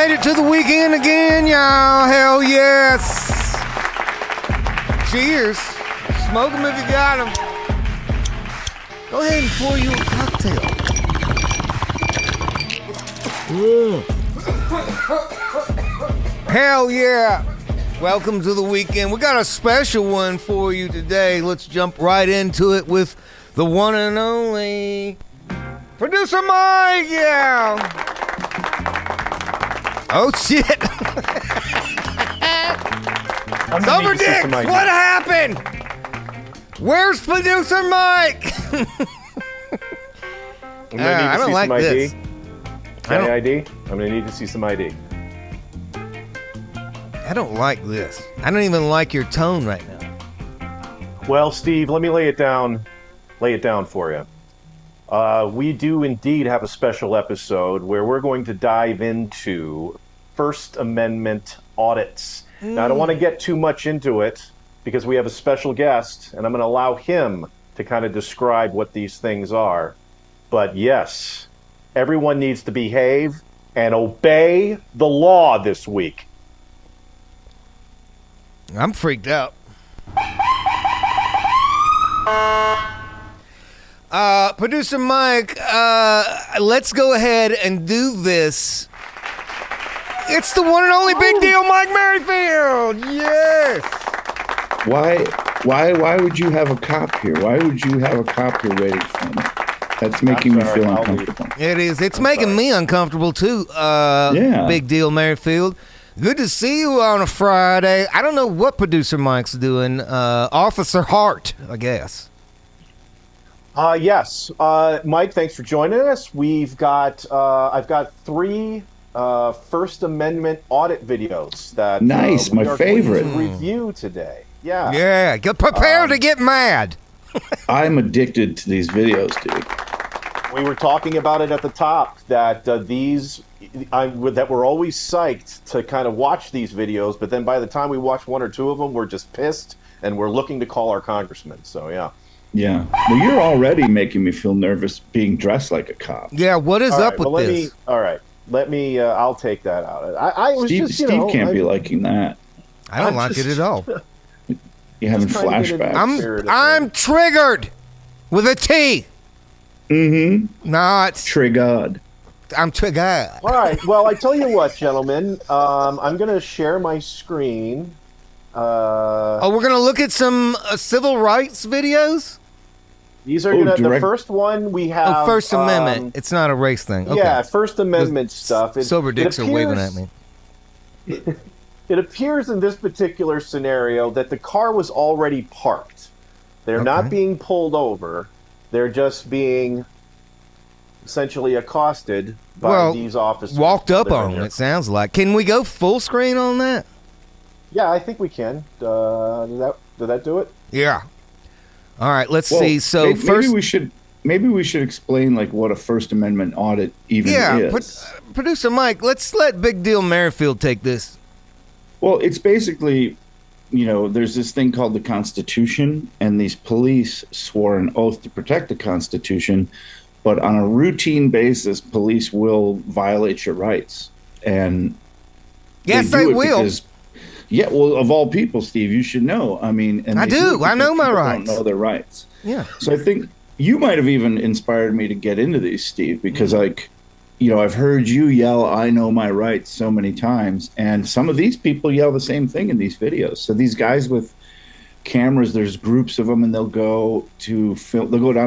made it to the weekend again, y'all. Hell yes. Cheers. Smoke them if you got them. Go ahead and pour you a cocktail. Hell yeah. Welcome to the weekend. We got a special one for you today. Let's jump right into it with the one and only Producer Mike. Yeah. Oh, shit. Sober Dicks, what happened? Where's Producer Mike? I don't like this. ID? I'm going to need to see some ID. I don't like this. I don't even like your tone right now. Well, Steve, let me lay it down for you. We do indeed have a special episode where we're going to dive into First Amendment audits. Now, I don't want to get too much into it because we have a special guest, and I'm going to allow him to kind of describe what these things are. But yes, everyone needs to behave and obey the law this week. I'm freaked out. Producer Mike, let's go ahead and do this. It's the one and only Big Deal Mike Merrifield. Yes. Why would you have a cop here? Why would you have a cop here waiting for me? That's making me feel uncomfortable. It is. It's making me uncomfortable too. Big Deal Merrifield. Good to see you on a Friday. I don't know what Producer Mike's doing. Officer Hart, I guess. Yes. Mike, thanks for joining us. I've got 3 First Amendment audit videos that nice, my favorite to review today. Yeah. Yeah. Get prepared to get mad. I'm addicted to these videos, dude. We were talking about it at the top that that we're always psyched to kind of watch these videos, but then by the time we watch 1 or 2 of them, we're just pissed and we're looking to call our congressman. So yeah. Yeah. Well, you're already making me feel nervous being dressed like a cop. Yeah. What is up with this? Let me. I'll take that out. Steve can't be liking that. I don't like it at all. You're having flashbacks. I'm triggered with a T. Mm-hmm. Not triggered. I'm triggered. All right. Well, I tell you what, gentlemen. I'm going to share my screen. We're going to look at some civil rights videos? These are the first one we have. First Amendment. It's not a race thing. Okay. Yeah, First Amendment stuff. Sober dicks are waving at me. It appears in this particular scenario that the car was already parked. They're not being pulled over. They're just being essentially accosted by these officers. Walked up on, it sounds like. Can we go full screen on that? Yeah, I think we can. Did that do it? Yeah. All right, let's see. So maybe we should explain like what a First Amendment audit even is. Producer Mike, let's let Big Deal Merrifield take this. Well, it's basically, there's this thing called the Constitution, and these police swore an oath to protect the Constitution, but on a routine basis, police will violate your rights. And yes, they will. Of all people, Steve, you should know. I mean, and I do. I know my rights. Don't know their rights. Yeah. So I think you might have even inspired me to get into these, Steve, because I've heard you yell, "I know my rights" so many times, and some of these people yell the same thing in these videos. So these guys with cameras, there's groups of them, and they'll go down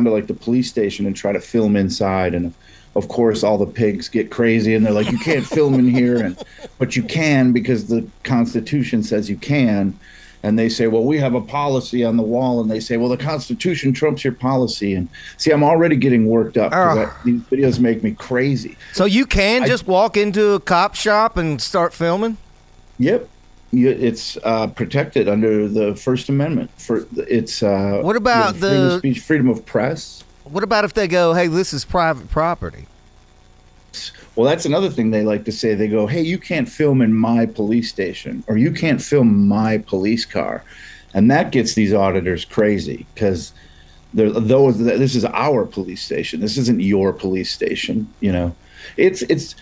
to like the police station and try to film inside, and of course all the pigs get crazy and they're like, "You can't film in here," but you can because the Constitution says you can. And they say, "Well, we have a policy on the wall," and they say, "Well, the Constitution trumps your policy." And see, I'm already getting worked up because these videos make me crazy. So you can just walk into a cop shop and start filming? Yep. It's protected under the First Amendment. What about freedom of speech, freedom of press? What about if they go, "Hey, this is private property"? Well, that's another thing they like to say. They go, "Hey, you can't film in my police station," or "You can't film my police car," and that gets these auditors crazy because this is our police station. This isn't your police station. It's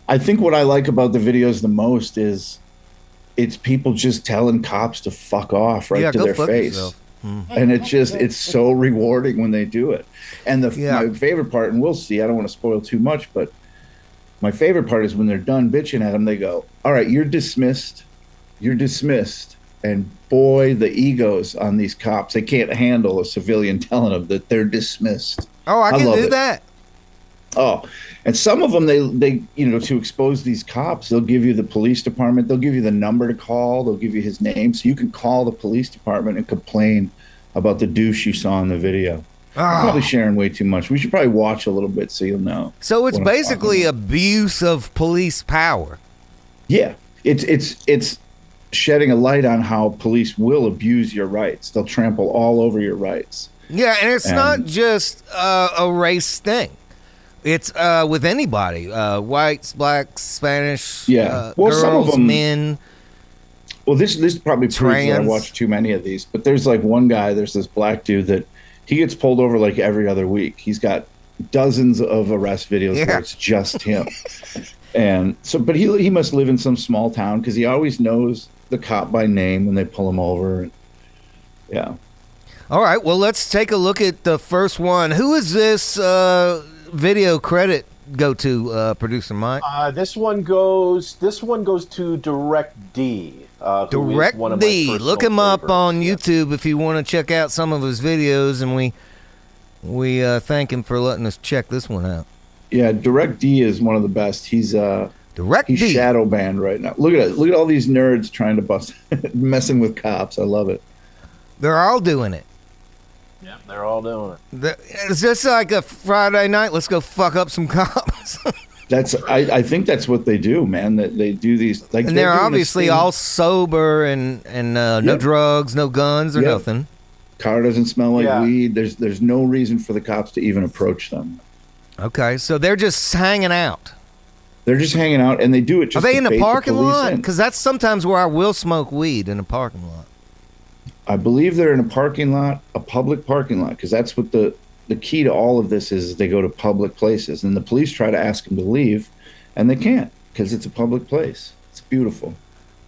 I think what I like about the videos the most is it's people just telling cops to fuck off right to go their fuck face. yourself. And it's so rewarding when they do it. And my favorite part, and we'll see, I don't want to spoil too much, but my favorite part is when they're done bitching at them, they go, all right, you're dismissed. You're dismissed. And boy, the egos on these cops, they can't handle a civilian telling them that they're dismissed. Oh, I can do that. Oh, and some of them, they to expose these cops, they'll give you the police department, they'll give you the number to call, they'll give you his name, so you can call the police department and complain about the douche you saw in the video. I'm probably sharing way too much. We should probably watch a little bit so you'll know. So it's basically abuse of police power. Yeah, it's shedding a light on how police will abuse your rights. They'll trample all over your rights. Yeah, and it's not just a race thing. It's with anybody, whites, blacks, Spanish, girls, some of them, men. Well, this probably proves that I watched too many of these. But there's like one guy, there's this black dude that he gets pulled over like every other week. He's got dozens of arrest videos where it's just him. And so, but he must live in some small town because he always knows the cop by name when they pull him over. Yeah. All right. Well, let's take a look at the first one. Who is this video credit go to, producer Mike? This one goes to Direct D. Direct D. Look him up on YouTube if you want to check out some of his videos, and we thank him for letting us check this one out. Yeah, Direct D is one of the best. He's shadow banned right now. Look at it. Look at all these nerds trying to bust, messing with cops. I love it. They're all doing it. Yeah, they're all doing it. It's just like a Friday night. Let's go fuck up some cops. I think that's what they do, man. That they do these, like, and they're obviously all sober and no drugs, no guns, or nothing. Car doesn't smell like weed. There's no reason for the cops to even approach them. Okay, so they're just hanging out. They're just hanging out, and they do it just. Are they in the parking lot? Because that's sometimes where I will smoke weed, in a parking lot. I believe they're in a parking lot, a public parking lot, because that's what the key to all of this is. They go to public places, and the police try to ask them to leave, and they can't because it's a public place. It's beautiful.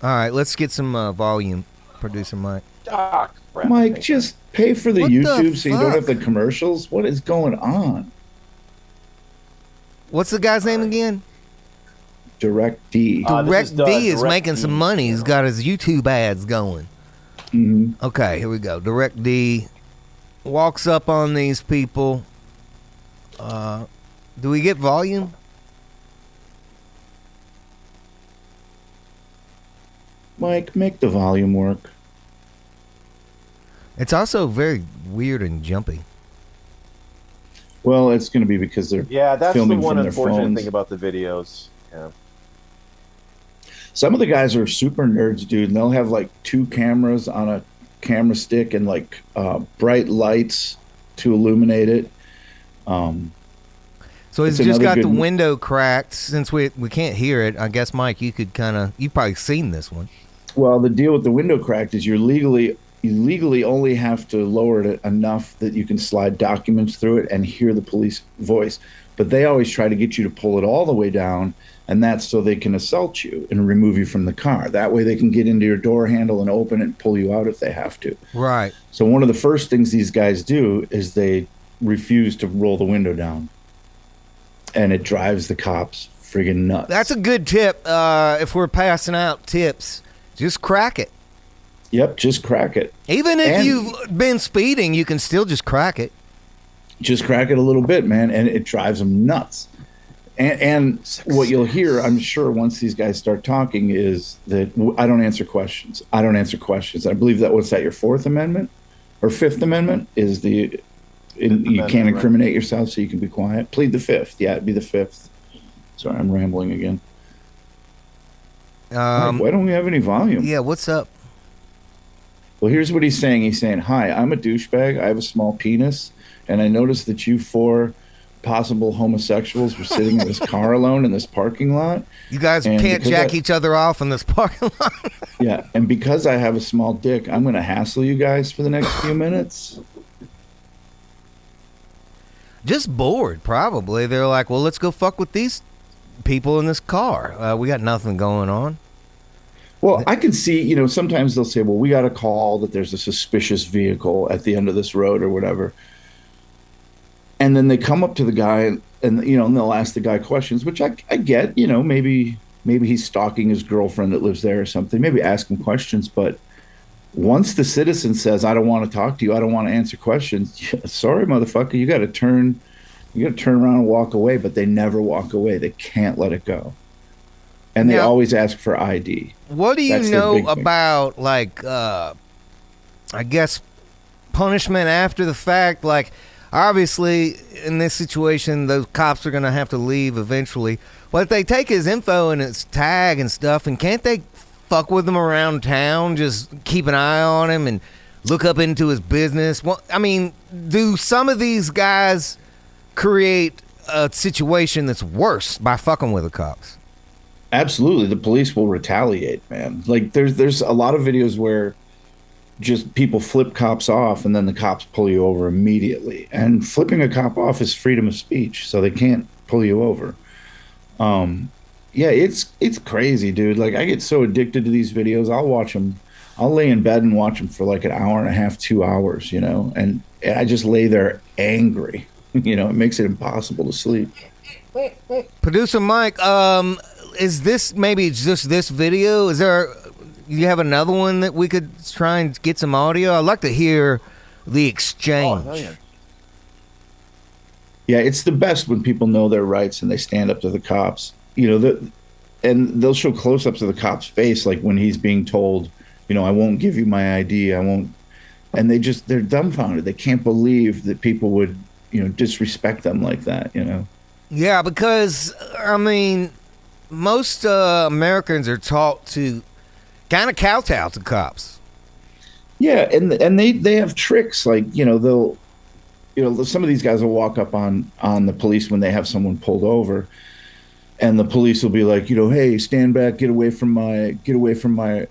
All right, let's get some volume, producer Mike. Mike, just pay for the YouTube so you don't have the commercials. What is going on? What's the guy's name again? Direct D. Direct D is making some money. He's got his YouTube ads going. Mm-hmm. Okay, here we go. Direct D walks up on these people. Do we get volume? Mike, make the volume work. It's also very weird and jumpy. Well, it's going to be because they're filming the one from their unfortunate phones. thing about the videos. Yeah. Some of the guys are super nerds, dude, and they'll have like 2 cameras on a camera stick and like bright lights to illuminate it. So he's just got the window cracked. Since we can't hear it, I guess, Mike, you could you've probably seen this one. Well, the deal with the window cracked is you legally only have to lower it enough that you can slide documents through it and hear the police voice. But they always try to get you to pull it all the way down, and that's so they can assault you and remove you from the car. That way they can get into your door handle and open it and pull you out if they have to. Right. So one of the first things these guys do is they refuse to roll the window down. And it drives the cops friggin' nuts. That's a good tip. If we're passing out tips, just crack it. Yep, just crack it. Even if you've been speeding, you can still just crack it. Just crack it a little bit, man, and it drives them nuts. And what you'll hear, I'm sure, once these guys start talking is that I don't answer questions. I don't answer questions. I believe that, what's that, your Fourth Amendment? Or Fifth Amendment is you can't incriminate yourself, so you can be quiet. Plead the Fifth. Yeah, it'd be the Fifth. Sorry, I'm rambling again. Mike, why don't we have any volume? Yeah, what's up? Well, here's what he's saying. He's saying, hi, I'm a douchebag. I have a small penis, and I noticed that you 4 possible homosexuals were sitting in this car alone in this parking lot. You guys can't jack each other off in this parking lot. Yeah, and because I have a small dick, I'm going to hassle you guys for the next few minutes. Just bored, probably. They're like, well, let's go fuck with these people in this car. We got nothing going on. Well, I can see, sometimes they'll say, well, we got a call that there's a suspicious vehicle at the end of this road or whatever. And then they come up to the guy and they'll ask the guy questions, which I get, maybe he's stalking his girlfriend that lives there or something, maybe ask him questions. But once the citizen says, I don't want to talk to you, I don't want to answer questions. Sorry, motherfucker, you got to turn around and walk away. But they never walk away. They can't let it go. And they always ask for ID. What do you know about, like, I guess, punishment after the fact? Like, obviously, in this situation, those cops are going to have to leave eventually. But if they take his info and his tag and stuff, and can't they fuck with him around town, just keep an eye on him and look up into his business? Well, I mean, do some of these guys create a situation that's worse by fucking with the cops? Absolutely. The police will retaliate, man. Like, there's a lot of videos where just people flip cops off and then the cops pull you over immediately. And flipping a cop off is freedom of speech, so they can't pull you over. Yeah, it's crazy, dude. Like, I get so addicted to these videos. I'll watch them. I'll lay in bed and watch them for like an hour and a half, 2 hours, and I just lay there angry. It makes it impossible to sleep. Producer Mike, is this maybe just this video? You have another one that we could try and get some audio? I'd like to hear the exchange. Oh, yeah. Yeah, it's the best when people know their rights and they stand up to the cops. And they'll show close-ups of the cop's face, like when he's being told, I won't give you my ID, I won't. And they're dumbfounded. They can't believe that people would, disrespect them like that, Yeah, because, I mean, most Americans are taught to kind of kowtow to cops. Yeah, and they have tricks, like, they'll, some of these guys will walk up on the police when they have someone pulled over, and the police will be like, hey, stand back, get away from my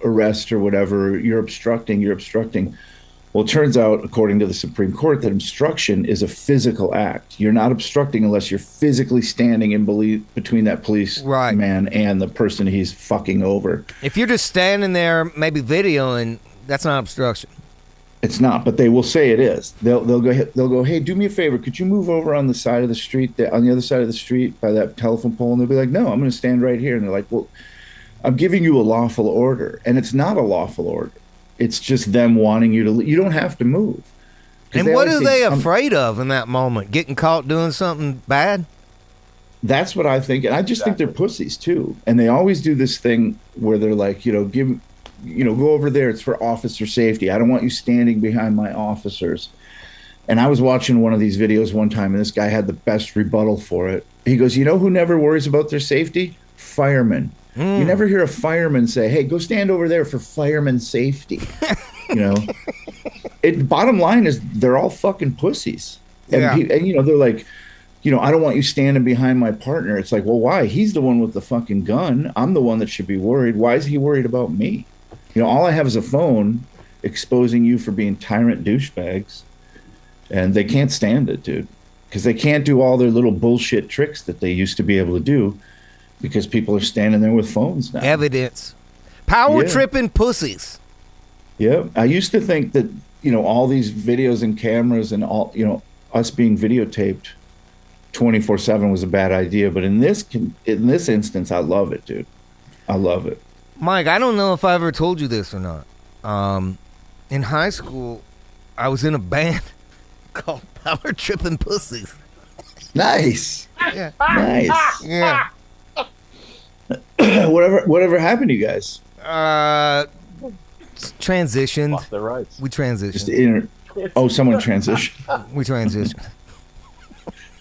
arrest or whatever. You're obstructing. Well, it turns out, according to the Supreme Court, that obstruction is a physical act. You're not obstructing unless you're physically standing in between that police man and the person he's fucking over. If you're just standing there, maybe videoing, that's not obstruction. It's not, but they will say it is. They'll go, hey, do me a favor. Could you move over on the side of the street, on the other side of the street by that telephone pole? And they'll be like, no, I'm going to stand right here. And they're like, well, I'm giving you a lawful order. And it's not a lawful order. It's just them wanting you to. You don't have to move. And what are they afraid of in that moment? Getting caught doing something bad? That's what I think. And I just think they're pussies too. And they always do this thing where they're like, go over there. It's for officer safety. I don't want you standing behind my officers. And I was watching one of these videos one time, and this guy had the best rebuttal for it. He goes, who never worries about their safety? Firemen. You never hear a fireman say, hey, go stand over there for fireman's safety. Bottom line is they're all fucking pussies. And, they're like, I don't want you standing behind my partner. It's like, well, why? He's the one with the fucking gun. I'm the one that should be worried. Why is he worried about me? All I have is a phone exposing you for being tyrant douchebags. And they can't stand it, dude. Because they can't do all their little bullshit tricks that they used to be able to do. Because people are standing there with phones now. Evidence. Power tripping pussies. Yeah. I used to think that, all these videos and cameras and all, us being videotaped 24/7 was a bad idea. But in this instance, I love it, dude. I love it. Mike, I don't know if I ever told you this or not. In high school, I was in a band called Power Tripping Pussies. Nice. Yeah. Nice. Yeah. Whatever happened to you guys? Transitioned. Lost their rights. We transitioned. Someone transitioned. We transitioned.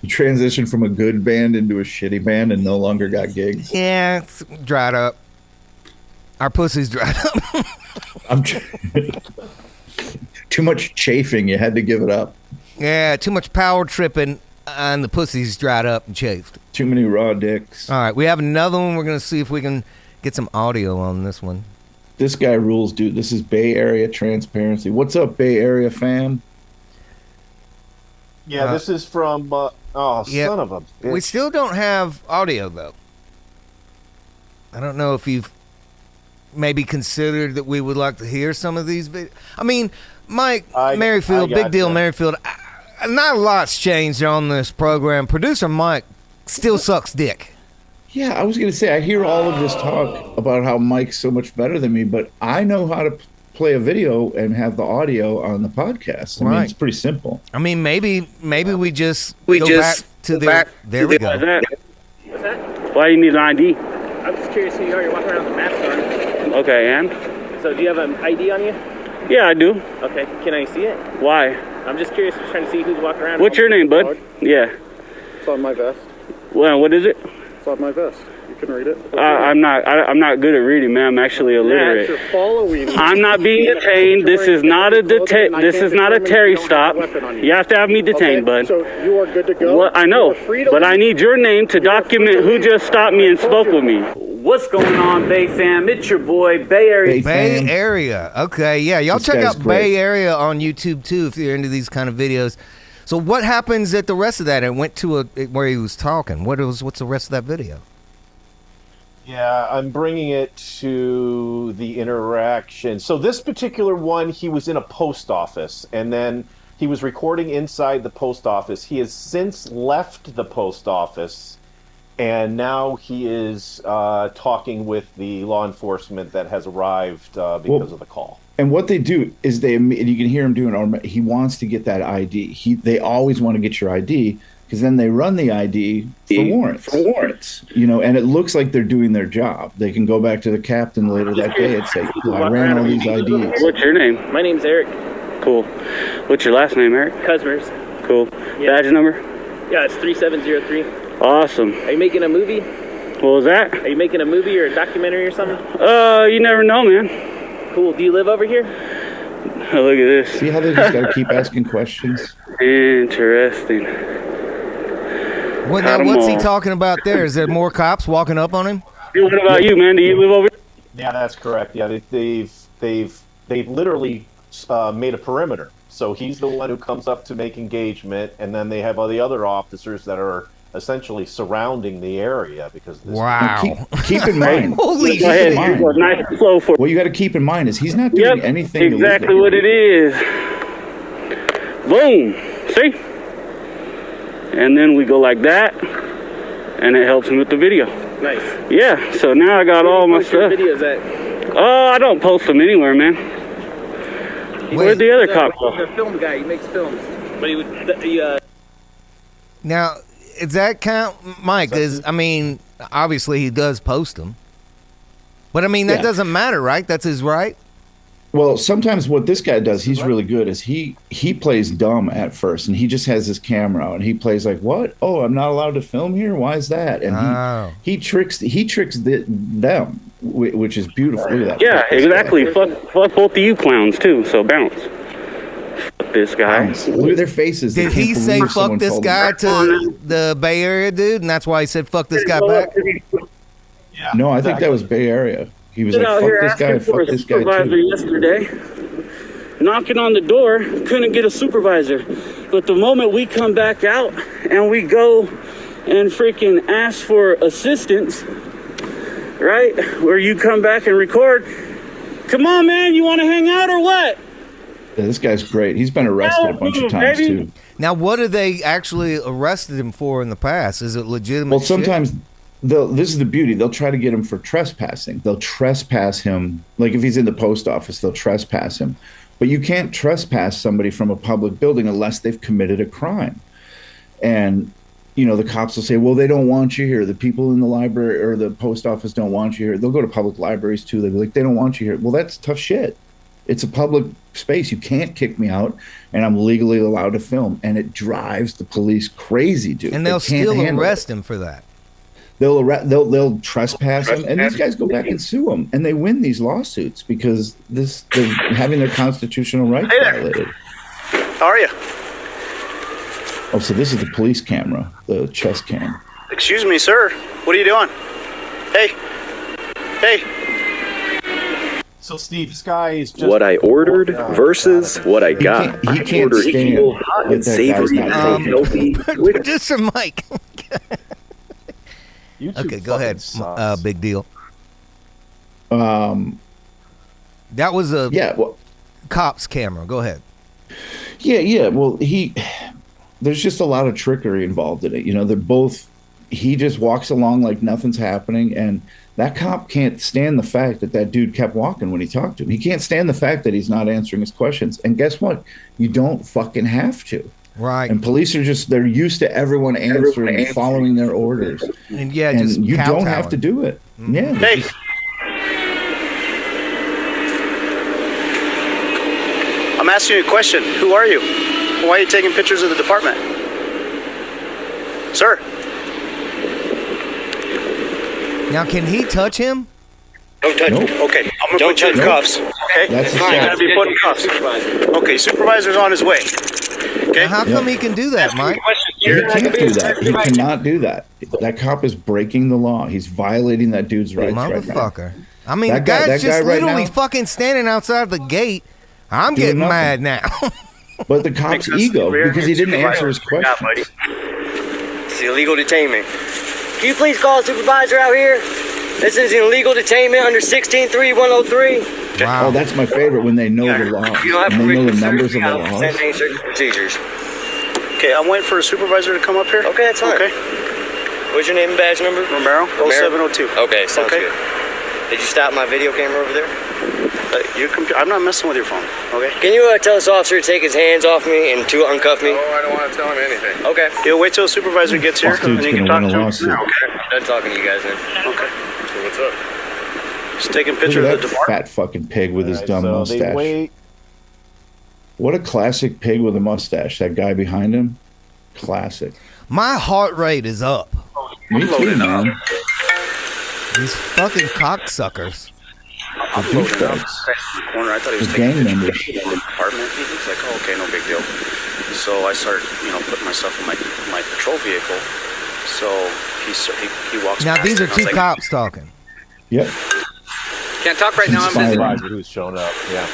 You transitioned from a good band into a shitty band and no longer got gigs. Yeah, it's dried up. Our pussies dried up. Too much chafing. You had to give it up. Yeah, too much power tripping. And the pussies dried up and chafed. Too many raw dicks. All right, we have another one. We're going to see if we can get some audio on this one. This guy rules, dude. This is Bay Area transparency. What's up, Bay Area fam? Yeah, this is from. Son of a bitch. We still don't have audio though. I don't know if you've maybe considered that we would like to hear some of these videos. I mean, Mike Merrifield, big deal, Merrifield. Not a lot's changed on this program. Producer Mike still sucks dick. Yeah, I was going to say, I hear all of this talk about how Mike's so much better than me, but I know how to play a video and have the audio on the podcast. I mean, it's pretty simple. I mean, maybe we just go back to the. There we go. What's that? Why do you need an ID? I'm just curious who you are. You're walking around with a mask on. Okay, and? So do you have an ID on you? Yeah, I do. Okay, can I see it? Why? I'm just curious, trying to see who's walking around. What's your name, bud? Yeah. It's on my vest. Well, what is it? It's on my vest. You can read it. I'm not good at reading, man. I'm actually illiterate. You're following me. I'm not being detained. This is not a Terry stop. You have to have me detained, bud. So you are good to go. Well, I know, but I need your name to document who just stopped me and spoke with me. What's going on, Bay fam? It's your boy, Bay Area. Bay Area. Okay, yeah. Y'all check out Bay Area on YouTube, too, if you're into these kind of videos. So what happens at the rest of that? It went to where he was talking. What's the rest of that video? Yeah, I'm bringing it to the interaction. So this particular one, he was in a post office, and then he was recording inside the post office. He has since left the post office, and now he is talking with the law enforcement that has arrived because of the call. And what they do is you can hear him doing, he wants to get that ID. They always want to get your ID, because then they run the ID for warrants. You know, and it looks like they're doing their job. They can go back to the captain later that day and say, I ran all these IDs. What's your name? My name's Eric. Cool. What's your last name, Eric? Cusmers. Cool. Yeah. Badge number? Yeah, it's 3703. Awesome. Are you making a movie? What was that? Are you making a movie or a documentary or something? You never know, man. Cool. Do you live over here? Oh, look at this. See how they just got to keep asking questions? Interesting. What's he talking about there? Is there more cops walking up on him? What about you, man? Do you live over here? Yeah, that's correct. Yeah, they've literally made a perimeter. So he's the one who comes up to make engagement, and then they have all the other officers that are essentially surrounding the area because of this. Wow. Keep in mind. Holy shit. Nice and slow for. What you got to keep in mind is he's not doing anything. Exactly what it is. Boom. See? And then we go like that, and it helps him with the video. Nice. Yeah. So now I got all my stuff. Videos at? I don't post them anywhere, man. Where'd the other cop go? He's a film guy. He makes films. But Now, does that count, Mike? Obviously he does post them. But, I mean, that doesn't matter, right? That's his right? Well, sometimes what this guy does, he's really good, is he plays dumb at first, and he just has his camera out, and he plays like, what? Oh, I'm not allowed to film here? Why is that? And he tricks them, which is beautiful. Look at that. Yeah, exactly. Fuck both of you clowns, too, so bounce. Fuck this guy. Bounce. Look at their faces. Did he say fuck this guy to the Bay Area dude, and that's why he said fuck this guy back? Yeah, no, I think that was Bay Area. He was like, fuck this guy, fuck this guy too. Yesterday, knocking on the door, couldn't get a supervisor. But the moment we come back out and we go and freaking ask for assistance, right? Where you come back and record, come on, man, you want to hang out or what? Yeah, this guy's great. He's been arrested a bunch of times, too. Now, what did they actually arrested him for in the past? Is it legitimate? Well, sometimes... this is the beauty. They'll try to get him for trespassing. They'll trespass him. Like if he's in the post office, they'll trespass him. But you can't trespass somebody from a public building unless they've committed a crime. And, the cops will say, well, they don't want you here. The people in the library or the post office don't want you here. They'll go to public libraries too. They'll be like, they don't want you here. Well, that's tough shit. It's a public space. You can't kick me out, and I'm legally allowed to film. And it drives the police crazy, dude. And they'll still arrest him for that. They'll trespass him, and these guys go back and sue them, and they win these lawsuits because they're having their constitutional rights violated. How are you? Oh, so this is the police camera, the chest cam. Excuse me, sir. What are you doing? Hey. So Steve, this guy is just what I ordered versus what I got. He can't ordered stand equal hot and that savory guy's not and healthy. Producer Mike. YouTube Okay, go ahead. sucks. Big deal. Um, That was a yeah, well, cop's camera. Go ahead. yeah. Well, there's just a lot of trickery involved in it. You know, they're both. He just walks along like nothing's happening, and that cop can't stand the fact that dude kept walking when he talked to him. He can't stand the fact that he's not answering his questions. And guess what? You don't fucking have to. Right. And police are they're used to everyone answering and following their orders. And yeah, And just you don't have kowtowing. to do it. Mm-hmm. Yeah. Hey. I'm asking you a question. Who are you? Why are you taking pictures of the department? Sir. Now, can he touch him? Don't touch Nope. Okay, I'm going to put you in cuffs. Okay? That's You're fine. going to be put in cuffs. Okay, supervisor's on his way. Okay? Now, how come he can do that, Mike? He can't do that. He cannot do that. That cop is breaking the law. He's violating that dude's rights right now. Motherfucker. I mean, That the guy- guy's that just guy right literally now- fucking standing outside the gate. I'm Doing getting nothing. mad now. But the cop's ego, because he didn't answer his question. It's illegal detainment. Can you please call a supervisor out here? This is illegal detainment under 163103. Wow. Oh, that's my favorite when they know the law. You don't have And they know the permission numbers of the to laws. send any certain procedures. Okay, I'm waiting for a supervisor to come up here. Okay, that's fine. Okay. What's your name and badge number? Romero, 0702. Okay, sounds Okay. good. Did you stop my video camera over there? I'm not messing with your phone, okay? Can you tell this officer to take his hands off me and to uncuff me? Oh, I don't want to tell him anything. Okay. You'll wait till the supervisor gets here, Fuck, dude's and you can gonna talk win a to lawsuit. him. Okay. Done talking to you guys then. Okay. So what's up? Just taking Look pictures at of the that department. fat fucking pig with his Alright, dumb so they mustache. wait. What a classic pig with a mustache. That guy behind him. Classic. My heart rate is up. Me too, man. These fucking cocksuckers. The douchebags. Corner. I thought he was The taking gang members. pictures of the department. He's like, oh, okay, no big deal. So I start, putting myself in my patrol vehicle. So he walks. Now, past these it, are and I was two like, cops talking. Yep. Can't talk right now. I'm busy. Conspiring. Supervisor who's shown up. Yeah.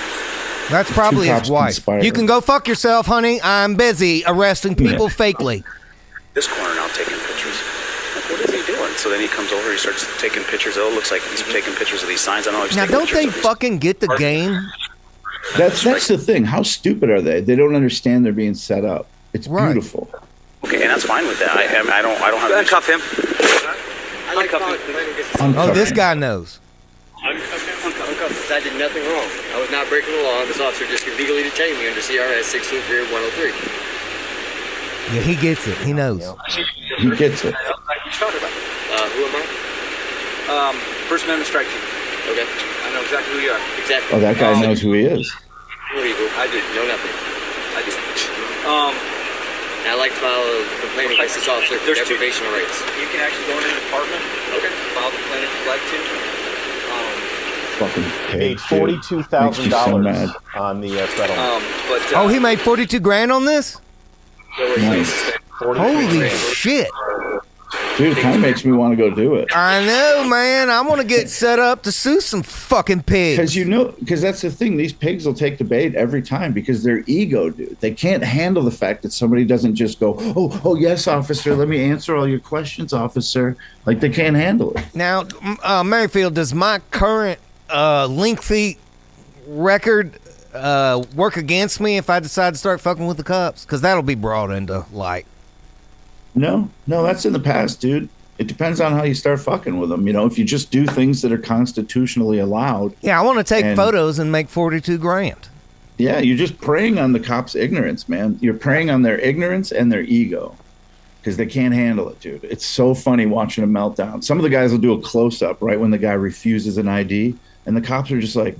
That's probably cops his wife. conspiring. You can go fuck yourself, honey. I'm busy arresting people fakely. This corner now taking pictures. Like, what is he doing? So then he comes over. He starts taking pictures. Oh, it looks like he's taking pictures of these signs. I don't know. He's Now, taking don't pictures they of these- fucking get the game? That's the thing. How stupid are they? They don't understand they're being set up. It's Right. beautiful. Okay, and that's fine with that. I don't have. an issue. Uncuff him. I like calling Oh, this guy knows. Uncuff. I did nothing wrong. I was not breaking the law. This officer just illegally detained me under CRS 1630103. Yeah, he gets it. He knows. He gets it. Who am I? First Amendment strike team. Okay. I know exactly who you are. Exactly. Oh, that guy knows who he is. Who are you? I do. Know nothing. I do. And I'd like to file a complaint against this officer for There's two. deprivation of rights. You can actually go into the department. Okay. File the complaint if you'd like to. Fucking pig. Paid dude. Makes me so $42,000 mad. on the settlement. But Oh, he made 42 grand on this? Nice. Holy shit. Dude, it kind of makes me want to go do it. I know, man. I want to get set up to sue some fucking pigs. Because that's the thing. These pigs will take the bait every time because their ego, dude. They can't handle the fact that somebody doesn't just go, oh, yes, officer. Let me answer all your questions, officer. Like, they can't handle it. Now, Merrifield, does my current lengthy record work against me if I decide to start fucking with the cops? Because that'll be brought into light. No, that's in the past, dude. It depends on how you start fucking with them. You know, if you just do things that are constitutionally allowed. Yeah, I want to take And- photos and make 42 grand. Yeah, you're just preying on the cops' ignorance, man. You're preying on their ignorance and their ego because they can't handle it, dude. It's so funny watching a meltdown. Some of the guys will do a close-up right when the guy refuses an ID, and the cops are just like,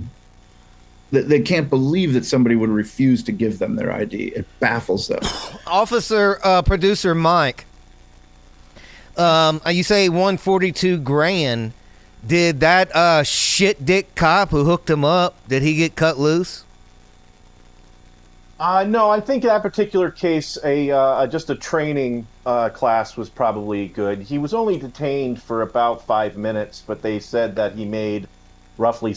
they can't believe that somebody would refuse to give them their ID. It baffles them. Officer, producer Mike, you say 142 grand. Did that shit dick cop who hooked him up, did he get cut loose? No, I think in that particular case, just a training class was probably good. He was only detained for about 5 minutes, but they said that he made roughly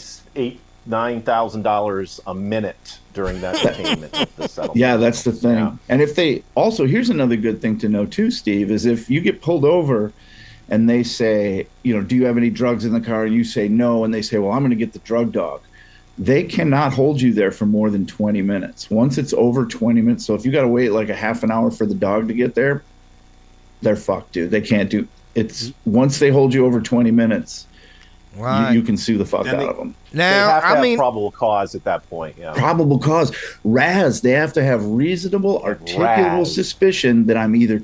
$9,000 a minute during that detainment of the settlement. Yeah, that's the thing. Yeah. And if they also, here's another good thing to know too, Steve, is if you get pulled over and they say, you know, do you have any drugs in the car? And you say no, and they say, well, I'm going to get the drug dog. They cannot hold you there for more than 20 minutes. Once it's over 20 minutes, so if you got to wait like a half an hour for the dog to get there, they're fucked, dude. They can't do it's once they hold you over 20 minutes. Right. You can sue the fuck out of them. Now, they have to I have mean, probable cause at that point. Yeah. Probable cause. Raz, they have to have reasonable, articulable Raz. suspicion that I'm either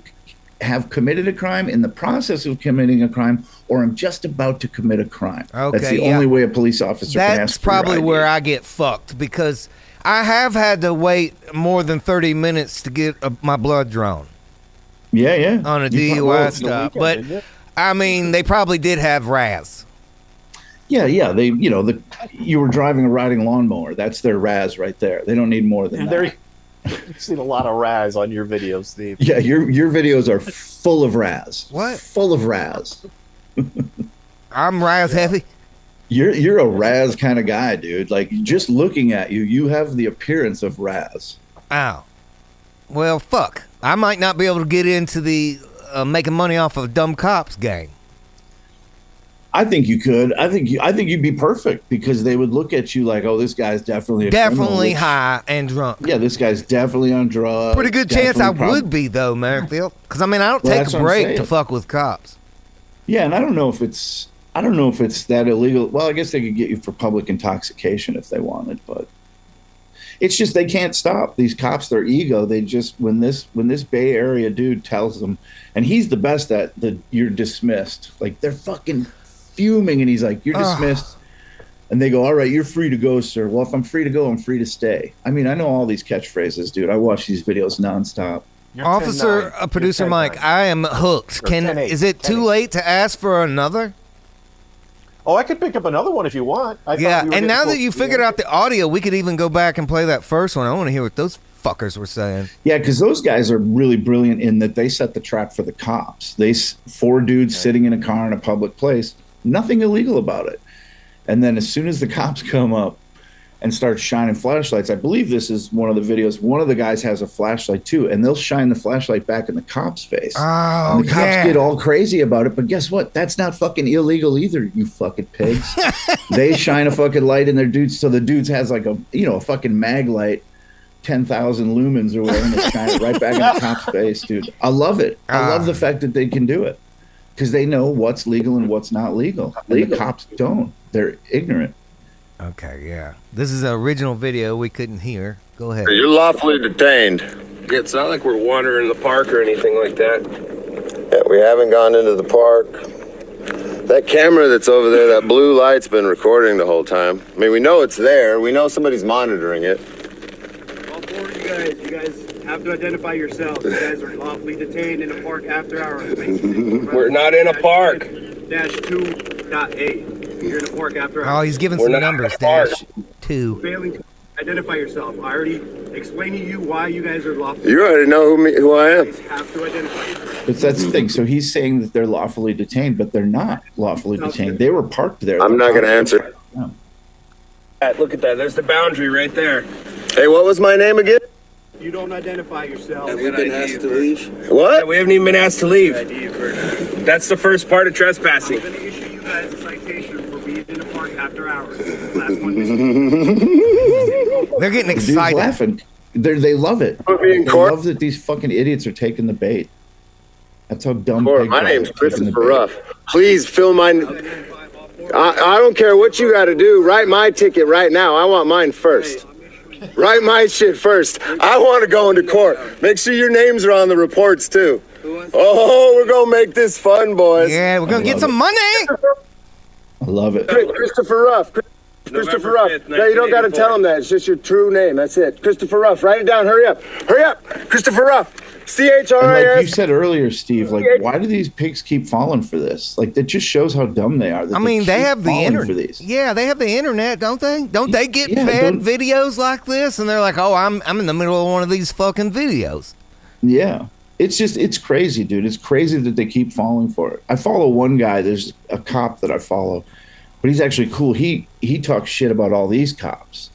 have committed a crime, in the process of committing a crime, or I'm just about to commit a crime. Okay, That's the yeah. only way a police officer can that's ask for your probably ID. where I get fucked because I have had to wait more than 30 minutes to get my blood drawn Yeah. on a You DUI well, stuff. weekend, But didn't it? I mean, they probably did have Raz. Yeah. They, you know, you were driving a riding lawnmower. That's their Raz right there. They don't need more than that. You've seen a lot of Raz on your videos, Steve. Yeah, your videos are full of Raz. What? Full of Raz. I'm Raz heavy. You're a Raz kind of guy, dude. Like, just looking at you, you have the appearance of Raz. Ow. Well, fuck. I might not be able to get into the making money off of dumb cops game. I think you could. I think you'd be perfect because they would look at you like, oh, this guy's definitely a criminal, Definitely which- high and drunk. Yeah, this guy's definitely on drugs. Pretty good chance I definitely would be, though, Merrifield. Because, I mean, I don't Well, take that's a what I'm break saying. to fuck with cops. Yeah, and I don't know if it's that illegal. Well, I guess they could get you for public intoxication if they wanted, but it's just they can't stop these cops. Their ego. They just when this Bay Area dude tells them, and he's the best at the you're dismissed. Like they're fucking fuming, and he's like, "You're dismissed." And they go, "All right, you're free to go, sir." Well, if I'm free to go, I'm free to stay. I mean, I know all these catchphrases, dude. I watch these videos nonstop. Officer, producer Mike, I am hooked. Is it too late to ask for another? Oh, I could pick up another one if you want. Yeah, and now that you figured out the audio, we could even go back and play that first one. I want to hear what those fuckers were saying. Yeah, because those guys are really brilliant in that they set the trap for the cops. Four dudes sitting in a car in a public place, nothing illegal about it. And then as soon as the cops come up and start shining flashlights, I believe this is one of the videos, one of the guys has a flashlight too, and they'll shine the flashlight back in the cop's face. Oh, and the cops get all crazy about it, but guess what? That's not fucking illegal either, you fucking pigs. They shine a fucking light in their dudes, so the dudes has like a fucking mag light, 10,000 lumens or whatever, and they shine it right back in the cop's face, dude. I love it. I love the fact that they can do it because they know what's legal and what's not legal. And the cops don't. They're ignorant. Okay, yeah. This is an original video we couldn't hear. Go ahead. You're lawfully detained. Yeah, it's not like we're wandering the park or anything like that. Yeah, we haven't gone into the park. That camera that's over there, that blue light's been recording the whole time. I mean, we know it's there. We know somebody's monitoring it. All four of you guys have to identify yourselves. You guys are lawfully detained in a park after hours. We're not in a park. -2.8. You're in a park after hours. Oh, he's giving some numbers. -2. Failing to identify yourself. I already explained to you why you guys are lawfully. You already know who I am. You guys have to identify yourself. But that's the thing. So he's saying that they're lawfully detained, but they're not lawfully detained. They were parked there. I'm not going to answer. Look at that. There's the boundary right there. Hey, what was my name again? You don't identify yourself. Have we been asked to leave? What? Yeah, we haven't even been asked to leave. That's the first part of trespassing. I'm going to issue you guys a citation for being in a park after hours. Last one. They're getting The dude's excited. laughing. They love it. They love that these fucking idiots are taking the bait. That's how dumb. Court, pigs my are, name's taking the Christopher bait. Ruff. Please fill my. I don't care what you got to do. Write my ticket right now. I want mine first. Write my shit first. I want to go into court. Make sure your names are on the reports too. Oh, we're gonna make this fun, boys. Yeah, we're gonna get some money. I love it. Christopher Ruff. Christopher Ruff. No, you don't got to tell him that. It's just your true name. That's it. Christopher Ruff. Write it down. Hurry up. Hurry up. Christopher Ruff. And like you CHRIS. said earlier, Steve, like why do these pigs keep falling for this? Like that just shows how dumb they are. that I mean, they keep have the falling internet. for these. Yeah, they have the internet, don't they? Don't they get Yeah, fed don't- videos like this? And they're like, "Oh, I'm in the middle of one of these fucking videos." Yeah. It's crazy, dude. It's crazy that they keep falling for it. I follow one guy. There's a cop that I follow, but he's actually cool. He talks shit about all these cops.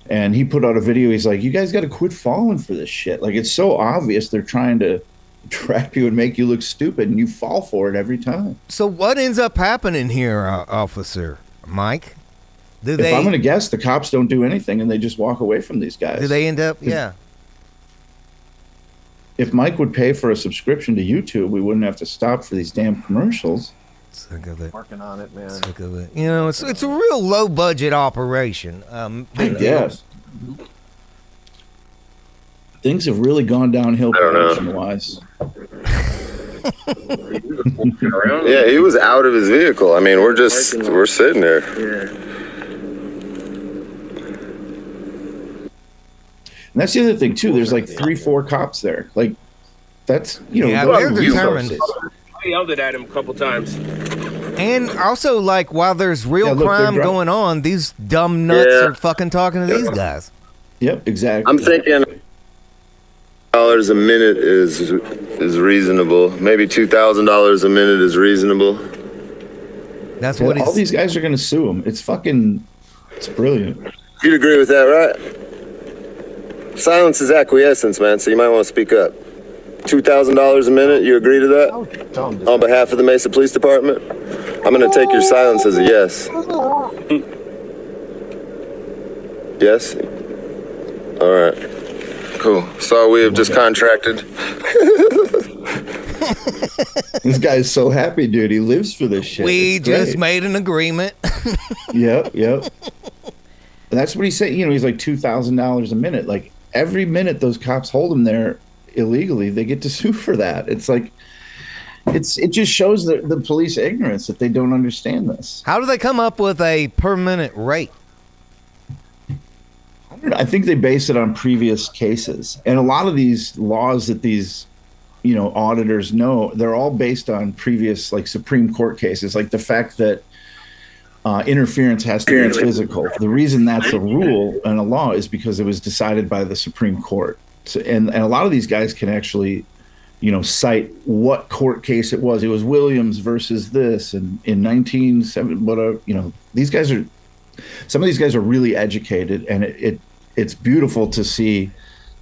And he put out a video. He's like, you guys got to quit falling for this shit. Like, it's so obvious they're trying to trap you and make you look stupid, and you fall for it every time. So what ends up happening here, Officer Mike? If I'm going to guess, the cops don't do anything, and they just walk away from these guys. Do they end up? Yeah. If Mike would pay for a subscription to YouTube, we wouldn't have to stop for these damn commercials. Sick of it. Working on it, man. Sick of it. You know, it's a real low budget operation. I guess things have really gone downhill production wise. Yeah, he was out of his vehicle. I mean, we're sitting there. And that's the other thing too. There's like 3-4 cops there. Like, that's, you know, they're determined. I yelled at him a couple times. And also, like, while there's real crime going on, these dumb nuts are fucking talking to these guys. Yep, exactly. I'm thinking $1,000 a minute is reasonable. Maybe $2,000 a minute is reasonable. That's what all these guys are going to sue him. It's brilliant. You'd agree with that, right? Silence is acquiescence, man. So you might want to speak up. $2,000 a minute. You agree to that? On behalf of the Mesa Police Department, I'm going to take your silence as a yes. Yes. All right. Cool. So we have just contracted. This guy's so happy, dude. He lives for this shit. We just made an agreement. Yep. And that's what he's saying. You know, he's like $2,000 a minute. Like, every minute those cops hold him there illegally, they get to sue for that. It's like, it just shows the police ignorance that they don't understand this. How do they come up with a per minute rate? I think they base it on previous cases, and a lot of these laws that these, you know, auditors know, they're all based on previous, like, Supreme Court cases, like the fact that interference has to be physical. The reason that's a rule and a law is because it was decided by the Supreme Court. So, and a lot of these guys can actually, you know, cite what court case it was. It was Williams versus this, and in 1970, whatever. You know, some of these guys are really educated, and it's beautiful to see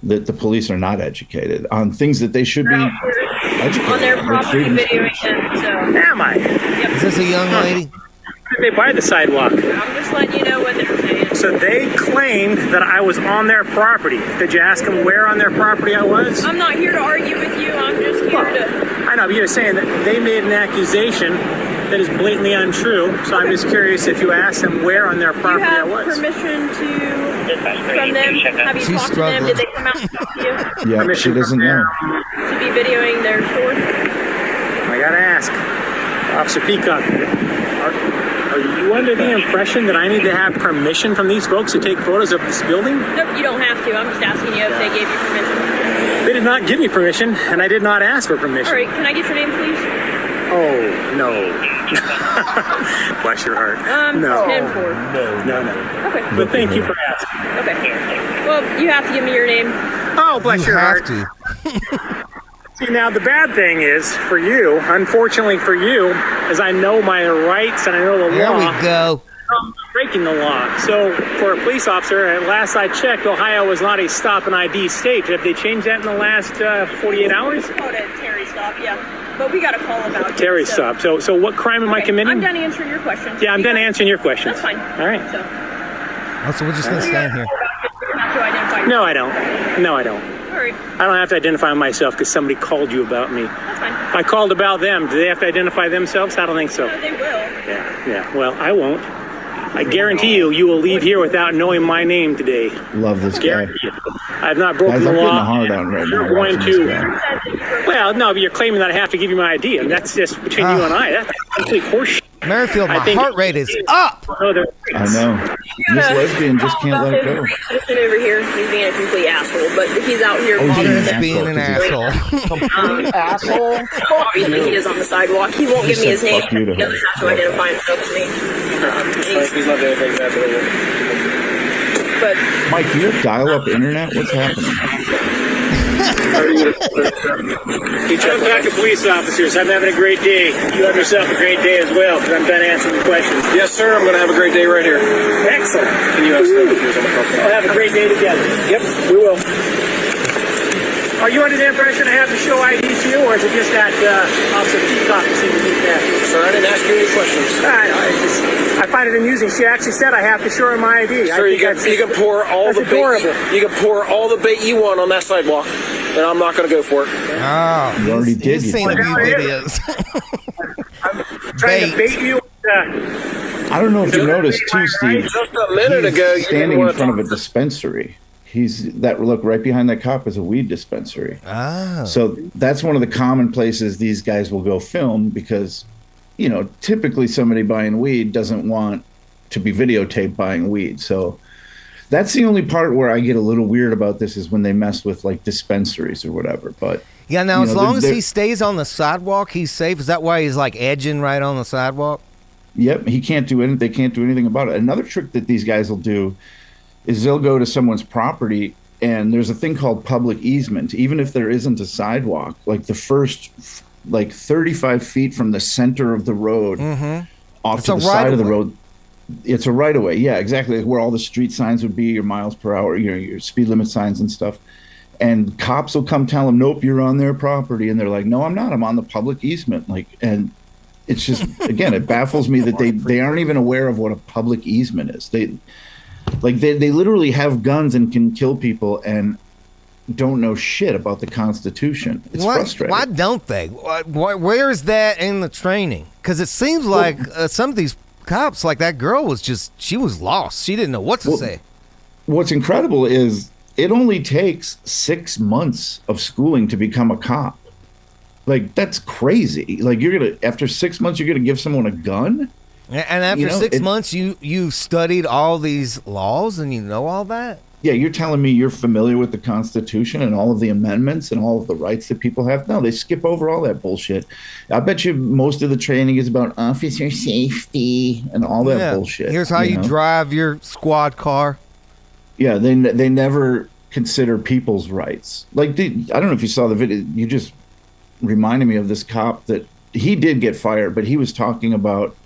that the police are not educated on things that they should be educated on their property videoing them. So Am I? Yep. Is this a young lady? They buy the sidewalk. I'm just letting you know what they're saying. So they claimed that I was on their property. Did you ask them where on their property I was? I'm not here to argue with you. I'm just here to... I know, but you're saying that they made an accusation that is blatantly untrue. So I'm just curious if you asked them where on their property I was. Do you have permission from them? Have you talked to them? Did they come out and talk to you? Yeah, she doesn't know. To be videoing their store? I gotta ask. Officer Peacock, are you under the impression that I need to have permission from these folks to take photos of this building? Nope, you don't have to. I'm just asking you if they gave you permission. They did not give me permission, and I did not ask for permission. All right, can I get your name, please? Oh, no. Bless your heart. No. 10-4. No. Okay. But thank you for asking. Okay. Well, you have to give me your name. Oh, bless your heart. See, now the bad thing is, for you, unfortunately for you, is I know my rights and I know the law. There we go. I'm breaking the law. So, for a police officer, at last I checked, Ohio was not a stop and ID state. Have they changed that in the last 48 hours? We called it a Terry stop, yeah. But we got a call about it. Terry stop. So what crime am I committing? I'm done answering your questions. Yeah, I'm done answering your questions. That's fine. All right. So we're just going to stand here. No, I don't. All right. I don't have to identify myself because somebody called you about me. That's fine. If I called about them, do they have to identify themselves? I don't think so. They will. Yeah. Well, I won't. I guarantee you will leave here without knowing my name today. Love this guy. I've not broken the law. Hard on right You're now going to. Well, no, but you're claiming that I have to give you my ID, and that's just between you and I. That's complete horseshit. Merrifield, my heart rate is up. I know. This lesbian just can't let it go. Citizen over here, he's being a complete asshole, but he's out here being an asshole. Asshole. Obviously, he is on the sidewalk. He won't give me his name. He doesn't have to identify himself to me. He's not doing anything bad. But Mike, do you have dial-up internet? What's happening? back to police officers. I'm having a great day. You have yourself a great day as well, because I'm done answering the questions. Yes, sir. I'm going to have a great day right here. Excellent. Can you have some confused on the phone? We'll have a great day together. Yep, we will. Are you under the impression I have to show ID to you, or is it just that Officer Peacock seemed to think that? Sir, I didn't ask you any questions. I find it amusing. She actually said I have to show her my ID. Sir, you can pour all the adorable. bait. You can pour all the bait you want on that sidewalk, and I'm not going to go for it. Oh, you already did. You've seen a few videos. I'm trying to bait you. I don't know if you noticed too, Steve. Just a minute ago, you standing in front of a dispensary. Look right behind that cop is a weed dispensary. Oh. So that's one of the common places these guys will go film because, you know, typically somebody buying weed doesn't want to be videotaped buying weed. So that's the only part where I get a little weird about this is when they mess with like dispensaries or whatever. But yeah, now as long as he stays on the sidewalk, he's safe. Is that why he's like edging right on the sidewalk? Yep, he can't do anything. They can't do anything about it. Another trick that these guys will do is they'll go to someone's property and there's a thing called public easement. Even if there isn't a sidewalk, like the first like 35 feet from the center of the road off to the side of the road, it's a right of way. Yeah, exactly. Where all the street signs would be, your miles per hour, your speed limit signs and stuff. And cops will come tell them, nope, you're on their property. And they're like, no, I'm not. I'm on the public easement. Like, and it's just, again, it baffles me that they aren't even aware of what a public easement is. They literally have guns and can kill people and don't know shit about the Constitution. It's frustrating. Why don't they? Where is that in the training? Because it seems like some of these cops, like that girl she was lost. She didn't know what to say. What's incredible is it only takes 6 months of schooling to become a cop. Like, that's crazy. Like, after 6 months, you're going to give someone a gun? And after 6 months, you've studied all these laws and you know all that? Yeah, you're telling me you're familiar with the Constitution and all of the amendments and all of the rights that people have? No, they skip over all that bullshit. I bet you most of the training is about officer safety and all that bullshit. Here's how you drive your squad car. Yeah, they never consider people's rights. Like, I don't know if you saw the video. You just reminded me of this cop that he did get fired, but he was talking about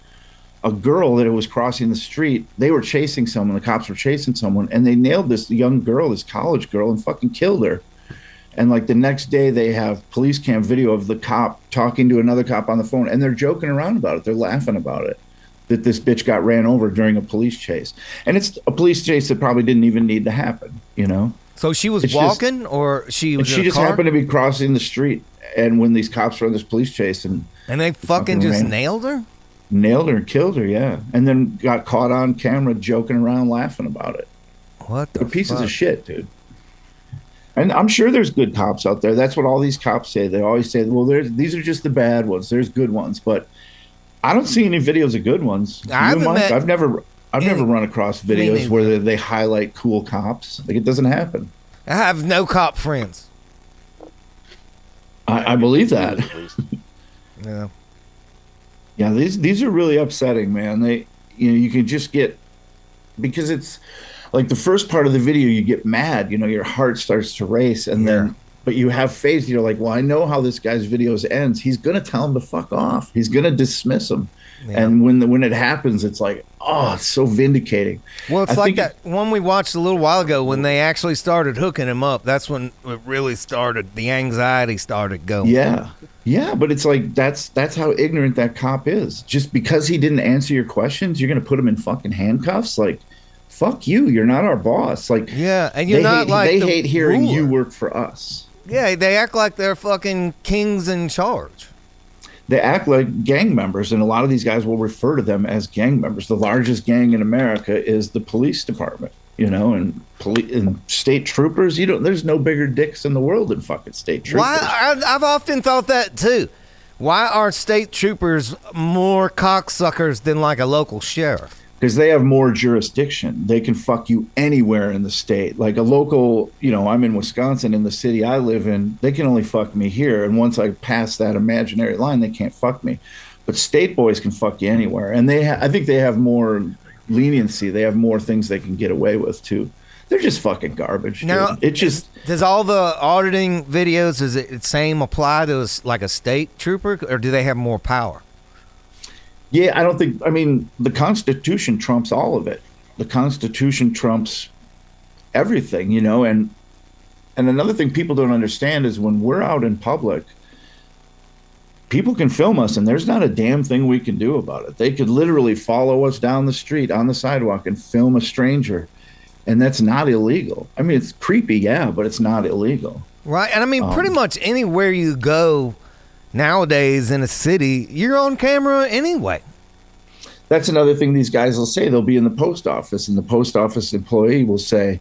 a girl that was crossing the street. They were chasing someone. The cops were chasing someone, and they nailed this young girl, this college girl, and fucking killed her. And like the next day, they have police cam video of the cop talking to another cop on the phone, and they're joking around about it. They're laughing about it, that this bitch got ran over during a police chase. And it's a police chase that probably didn't even need to happen, you know? So she was walking, or she was in a just car? happened to be crossing the street, and when these cops were on this police chase, and they fucking just nailed her? Nailed her and killed her, yeah. And then got caught on camera joking around laughing about it. What the They're pieces of shit, dude. And I'm sure there's good cops out there. That's what all these cops say. They always say, well, these are just the bad ones. There's good ones. But I don't see any videos of good ones. I've never run across videos where they highlight cool cops. Like, it doesn't happen. I have no cop friends. I believe that. Yeah. Yeah, these are really upsetting, man. You can just get, because it's like the first part of the video, you get mad, your heart starts to race, and then, but you have faith. You're like, well, I know how this guy's videos ends. He's gonna tell him to fuck off. He's gonna dismiss him. Yeah. And when it happens, it's like, oh, it's so vindicating. Well, it's like that one we watched a little while ago when they actually started hooking him up. That's when it really started. The anxiety started going. Yeah, but it's like that's how ignorant that cop is. Just because he didn't answer your questions, you're gonna put him in fucking handcuffs? Like, fuck you. You're not our boss. Like, yeah, and you're not like they hate hearing you work for us. Yeah, they act like they're fucking kings in charge. They act like gang members, and a lot of these guys will refer to them as gang members. The largest gang in America is the police department, and state troopers. There's no bigger dicks in the world than fucking state troopers. I've often thought that too. Why are state troopers more cocksuckers than like a local sheriff? Because they have more jurisdiction. They can fuck you anywhere in the state. Like a local, I'm in Wisconsin, in the city I live in, they can only fuck me here. And once I pass that imaginary line, they can't fuck me. But state boys can fuck you anywhere. And I think they have more leniency. They have more things they can get away with too. They're just fucking garbage. Now, dude. It just does all the auditing videos, does it same apply to like a state trooper, or do they have more power? Yeah, I don't think. I mean, the Constitution trumps all of it. The Constitution trumps everything, you know. And another thing people don't understand is when we're out in public, people can film us, and there's not a damn thing we can do about it. They could literally follow us down the street on the sidewalk and film a stranger. And that's not illegal. I mean, it's creepy, yeah, but it's not illegal. Right. And I mean, pretty much anywhere you go nowadays in a city, you're on camera anyway. That's another thing these guys will say. They'll be in the post office, and the post office employee will say,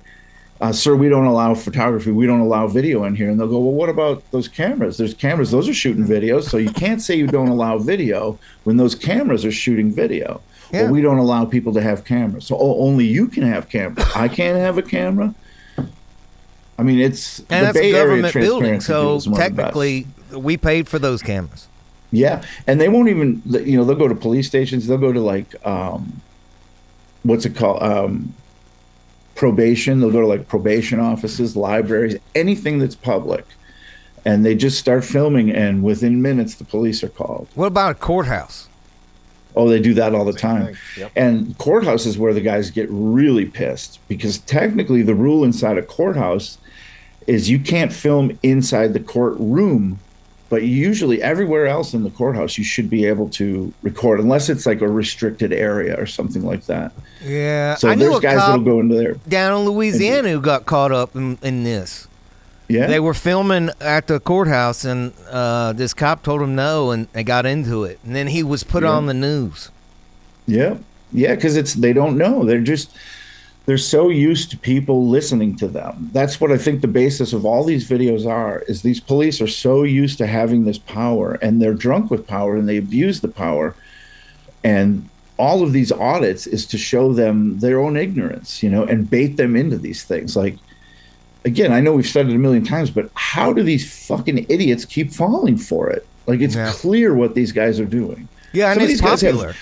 sir, we don't allow photography. We don't allow video in here. And they'll go, well, what about those cameras? There's cameras. Those are shooting video. So you can't say you don't allow video when those cameras are shooting video. Yeah. Well, we don't allow people to have cameras. So only you can have cameras. I can't have a camera. I mean, it's and that's a government building, so technically we paid for those cameras. Yeah, and they won't even, you know, they'll go to police stations. They'll go to like, what's it called? Probation. They'll go to like probation offices, libraries, anything that's public. And they just start filming, and within minutes, the police are called. What about a courthouse? Oh, they do that all the time. Yep. And courthouse is where the guys get really pissed, because technically the rule inside a courthouse is you can't film inside the courtroom, but usually everywhere else in the courthouse you should be able to record, unless it's like a restricted area or something like that. Yeah. So there's guys that'll go into there. Down in Louisiana who got caught up in this. Yeah. They were filming at the courthouse, and this cop told him no, and they got into it. And then he was put on the news. Yeah. Yeah, because they don't know. They're so used to people listening to them. That's what I think the basis of all these videos are, is these police are so used to having this power, and they're drunk with power, and they abuse the power. And all of these audits is to show them their own ignorance, you know, and bait them into these things. Like, again, I know we've said it a million times, but how do these fucking idiots keep falling for it? Like, it's clear what these guys are doing. Yeah, and it's popular.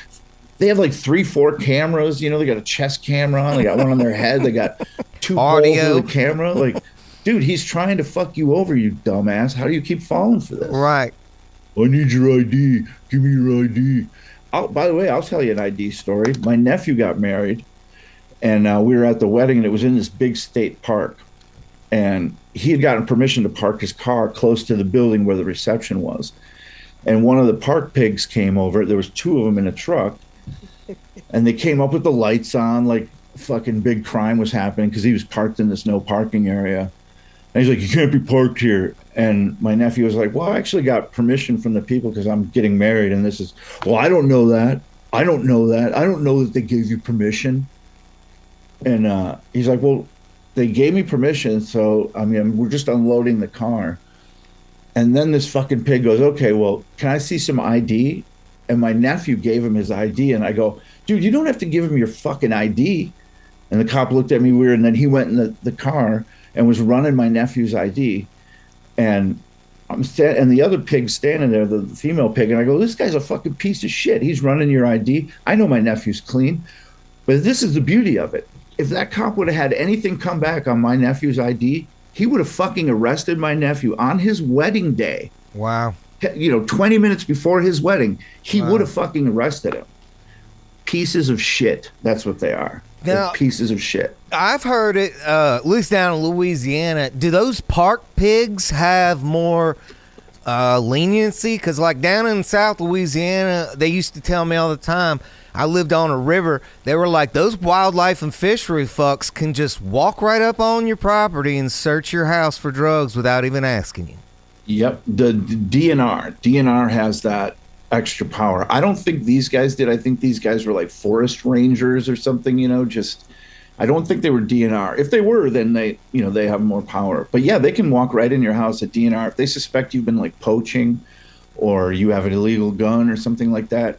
They have like 3-4 cameras, you know, they got a chest camera on, they got one on their head, they got 2 audio holes in the camera. Like, dude, he's trying to fuck you over, you dumbass. How do you keep falling for this? Right. I need your ID. Give me your ID. By the way, I'll tell you an ID story. My nephew got married, and we were at the wedding, and it was in this big state park. And he had gotten permission to park his car close to the building where the reception was. And one of the park pigs came over. There was 2 of them in a truck. And they came up with the lights on, like fucking big crime was happening, because he was parked in this no parking area. And he's like, you can't be parked here. And my nephew was like, well, I actually got permission from the people because I'm getting married. And this is, well, I don't know that. I don't know that. I don't know that they gave you permission. And he's like, well, they gave me permission. So, I mean, we're just unloading the car. And then this fucking pig goes, okay, well, can I see some ID? And my nephew gave him his ID. And I go, dude, you don't have to give him your fucking ID. And the cop looked at me weird. And then he went in the car and was running my nephew's ID. And and the other pig's standing there, the female pig. And I go, this guy's a fucking piece of shit. He's running your ID. I know my nephew's clean. But this is the beauty of it. If that cop would have had anything come back on my nephew's ID, he would have fucking arrested my nephew on his wedding day. Wow. You know, 20 minutes before his wedding, he would have fucking arrested him. Pieces of shit. That's what they are. Now, pieces of shit. I've heard it, at least down in Louisiana. Do those park pigs have more leniency? Because like down in South Louisiana, they used to tell me all the time, I lived on a river. They were like, those wildlife and fishery fucks can just walk right up on your property and search your house for drugs without even asking you. Yep. The DNR has that extra power. I don't think these guys did. I think these guys were like forest rangers or something, you know, I don't think they were DNR. If they were, then they have more power. But yeah, they can walk right in your house at DNR. If they suspect you've been like poaching or you have an illegal gun or something like that,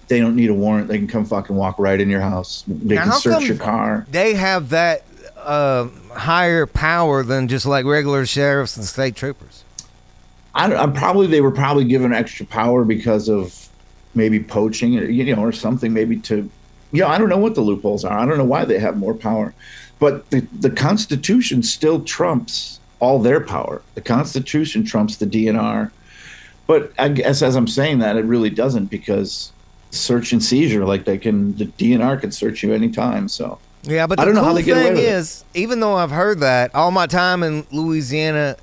they don't need a warrant. They can come fucking walk right in your house. They can search your car. They have that higher power than just like regular sheriffs and state troopers. They were probably given extra power because of maybe poaching, you know, or something, maybe to Yeah, I don't know what the loopholes are. I don't know why they have more power. But the Constitution still trumps all their power. The Constitution trumps the DNR. But I guess as I'm saying that, it really doesn't, because search and seizure, like the DNR can search you anytime. So yeah, but I don't know how cool they get away thing with is, even though I've heard that, all my time in Louisiana,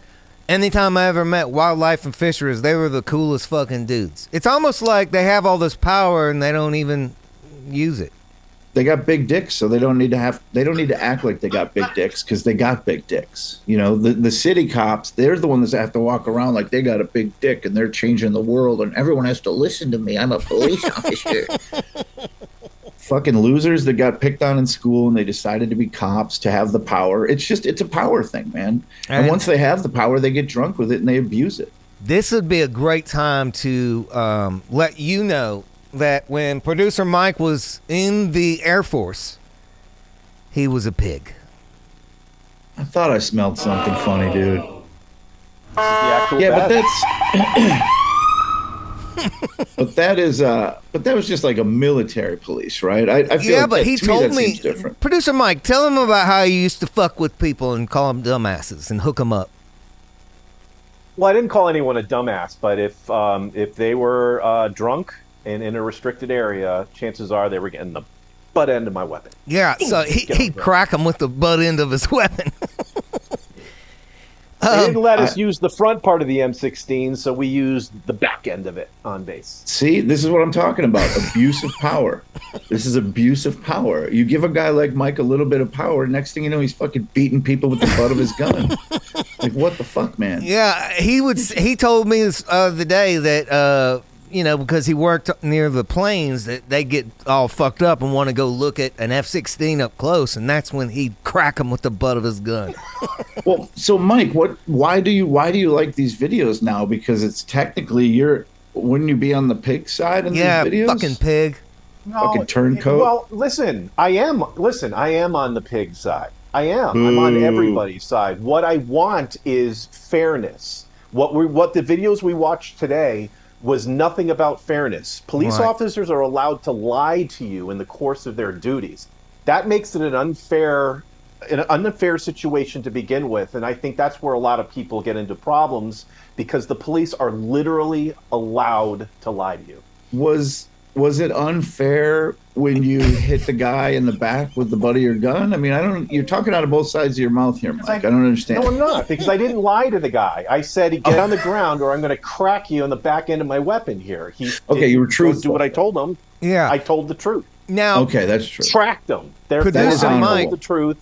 anytime I ever met wildlife and fishers, they were the coolest fucking dudes. It's almost like they have all this power and they don't even use it. They got big dicks, so they don't need to act like they got big dicks, because they got big dicks. You know, the city cops, they're the ones that have to walk around like they got a big dick and they're changing the world and everyone has to listen to me. I'm a police officer. Fucking losers that got picked on in school and they decided to be cops to have the power. It's a power thing, man. And once they have the power, they get drunk with it and they abuse it. This would be a great time to let you know that when producer Mike was in the Air Force, he was a pig. I thought I smelled something funny, dude. Yeah, but that was just like a military police, right? I feel like but he told me, seems different. Producer Mike, tell him about how you used to fuck with people and call them dumbasses and hook them up. Well, I didn't call anyone a dumbass, but if they were drunk and in a restricted area, chances are they were getting the butt end of my weapon. Yeah, so he'd crack him with the butt end of his weapon. They didn't let us use the front part of the M16, so we used the back end of it on base. See, this is what I'm talking about. Abuse of power. This is abuse of power. You give a guy like Mike a little bit of power, next thing you know, he's fucking beating people with the butt of his gun. Like, what the fuck, man? Yeah, he told me the other day that, because he worked near the planes, that they get all fucked up and want to go look at an F-16 up close, and that's when he'd crack him with the butt of his gun. Well, so Mike, why do you like these videos now? Because it's technically wouldn't you be on the pig side in these videos? Yeah, fucking pig. No, fucking turncoat. Well, listen, I am on the pig side. I am. Boo. I'm on everybody's side. What I want is fairness. What the videos we watched today was nothing about fairness. Police officers are allowed to lie to you in the course of their duties. That makes it an unfair situation to begin with, and I think that's where a lot of people get into problems, because the police are literally allowed to lie to you. Was it unfair when you hit the guy in the back with the butt of your gun? I mean, you're talking out of both sides of your mouth here, Mike. I don't understand. No, I'm not, because I didn't lie to the guy. I said, get on the ground or I'm going to crack you on the back end of my weapon here. You were truthful. Do what I told him. Yeah. I told the truth. Now, okay, that's true. Tracked them. Producer Mike, the truth.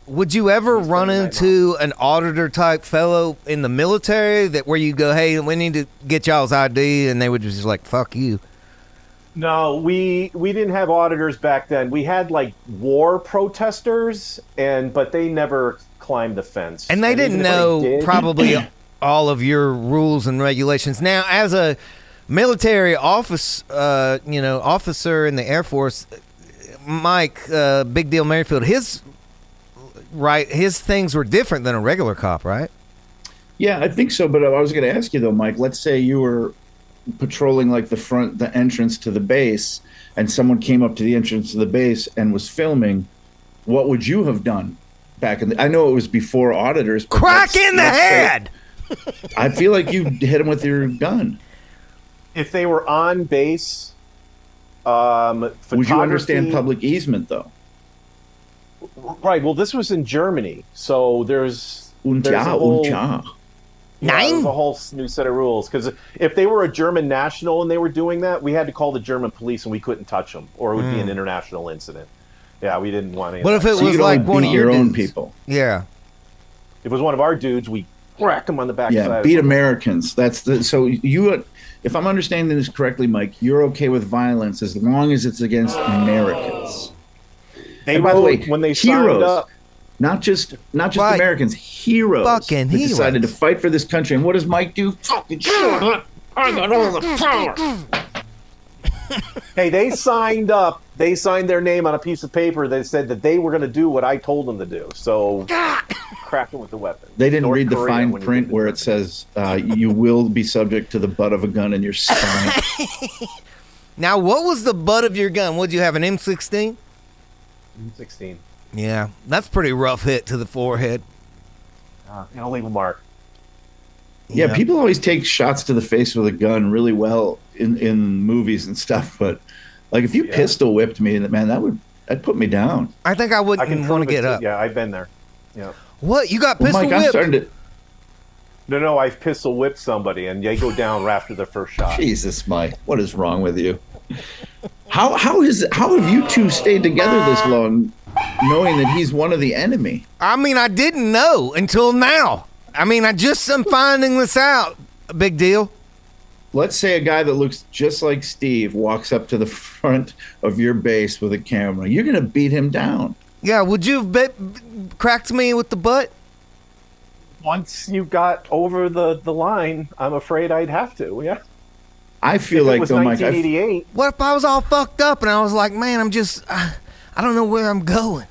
Would you ever run into an auditor type fellow in the military where you go, hey, we need to get y'all's ID, and they would just like, fuck you? No, we didn't have auditors back then. We had like war protesters, but they never climbed the fence. And they didn't know probably all of your rules and regulations. Now, as a military officer in the Air Force, Mike, Big Deal Merrifield, his things were different than a regular cop, right? Yeah, I think so. But I was going to ask you though, Mike. Let's say you were patrolling like the entrance to the base, and someone came up to the entrance to the base and was filming. What would you have done back in I know it was before auditors. But crack in the head. I feel like you hit him with your gun. If they were on base, would you understand public easement though? Right. Well, this was in Germany, so there's a whole new set of rules. Because if they were a German national and they were doing that, we had to call the German police and we couldn't touch them, or it would be an international incident. Yeah, we didn't want any. What if it was like one of your own people? Yeah. If it was one of our dudes, we crack them on the back. Yeah, beat Americans. So you. If I'm understanding this correctly, Mike, you're okay with violence as long as it's against Americans. By the way, when they signed up, not just Americans, heroes. Fucking heroes decided to fight for this country. And what does Mike do? Fucking shut up! I got all the power. Hey, they signed up. They signed their name on a piece of paper that said that they were going to do what I told them to do. So, crack them with the weapon. They didn't read the fine print where it says you will be subject to the butt of a gun in your spine. Now, what was the butt of your gun? Would you have, an M16? M16. Yeah, that's pretty rough hit to the forehead. It'll leave a mark. Yeah, people always take shots to the face with a gun really well in movies and stuff, but like if you pistol whipped me, man, that'd put me down. I think I wouldn't want to get up. Yeah, I've been there. Yeah. What? You got pistol Mike, whipped? I'm starting to. No, I've pistol whipped somebody, and they go down after the first shot. Jesus, Mike, what is wrong with you? How have you two stayed together this long, knowing that he's one of the enemy? I mean, I didn't know until now. I mean, I just am finding this out. A big deal. Let's say a guy that looks just like Steve walks up to the front of your base with a camera. You're going to beat him down. Yeah, would you have cracked me with the butt? Once you got over the line, I'm afraid I'd have to, yeah. I feel like, though, Mike, 1988. What if I was all fucked up and I was like, man, I don't know where I'm going.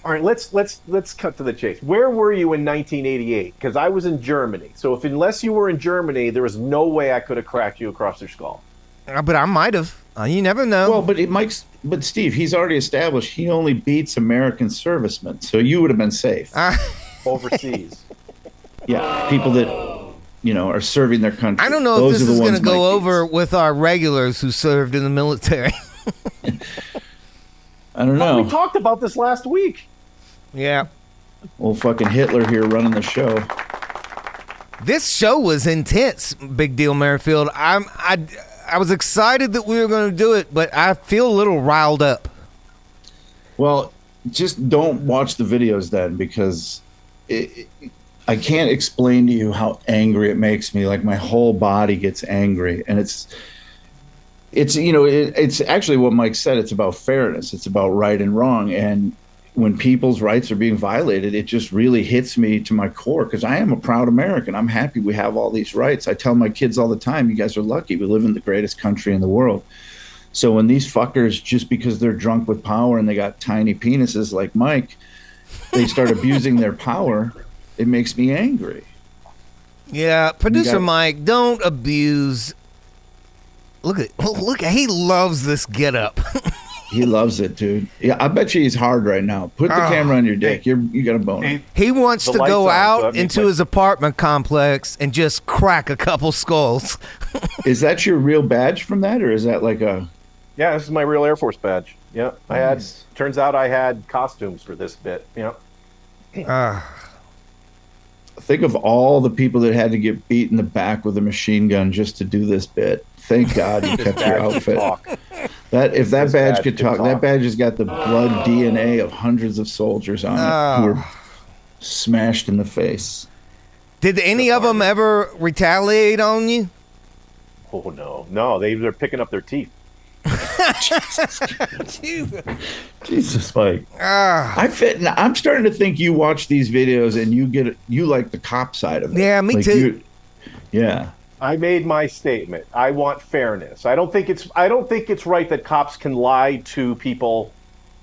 All right, let's cut to the chase. Where were you in 1988? Because I was in Germany. So unless you were in Germany, there was no way I could have cracked you across your skull. But I might have. You never know. Well, but Steve, he's already established he only beats American servicemen, so you would have been safe. Overseas. Yeah, people that are serving their country. I don't know if this is going to go over with our regulars who served in the military. I don't know. We talked about this last week. Yeah. Old fucking Hitler here running the show. This show was intense, Big Deal Merrifield. I was excited that we were going to do it, but I feel a little riled up. Well, just don't watch the videos then, because I can't explain to you how angry it makes me. Like my whole body gets angry, and it's actually what Mike said. It's about fairness. It's about right and wrong. And when people's rights are being violated, it just really hits me to my core, because I am a proud American. I'm happy we have all these rights. I tell my kids all the time, you guys are lucky. We live in the greatest country in the world. So when these fuckers, just because they're drunk with power and they got tiny penises like Mike, they start abusing their power, it makes me angry. Yeah, producer Mike, don't abuse. Look, he loves this getup. He loves it, dude. Yeah, I bet you he's hard right now. Put the camera on your dick. You got a bone. He wants to go out into his apartment complex and just crack a couple skulls. Is that your real badge from that, or is that like a... Yeah, this is my real Air Force badge. Yeah, turns out I had costumes for this bit. Yeah. Think of all the people that had to get beat in the back with a machine gun just to do this bit. Thank God you kept your outfit. If that badge could talk, that badge has got the blood DNA of hundreds of soldiers on it who were smashed in the face. Did any of them ever retaliate on you? Oh no, they're picking up their teeth. Jesus, Mike. I'm starting to think you watch these videos and you like the cop side of it. Yeah, me too. Yeah. I made my statement. I want fairness. I don't think it's right that cops can lie to people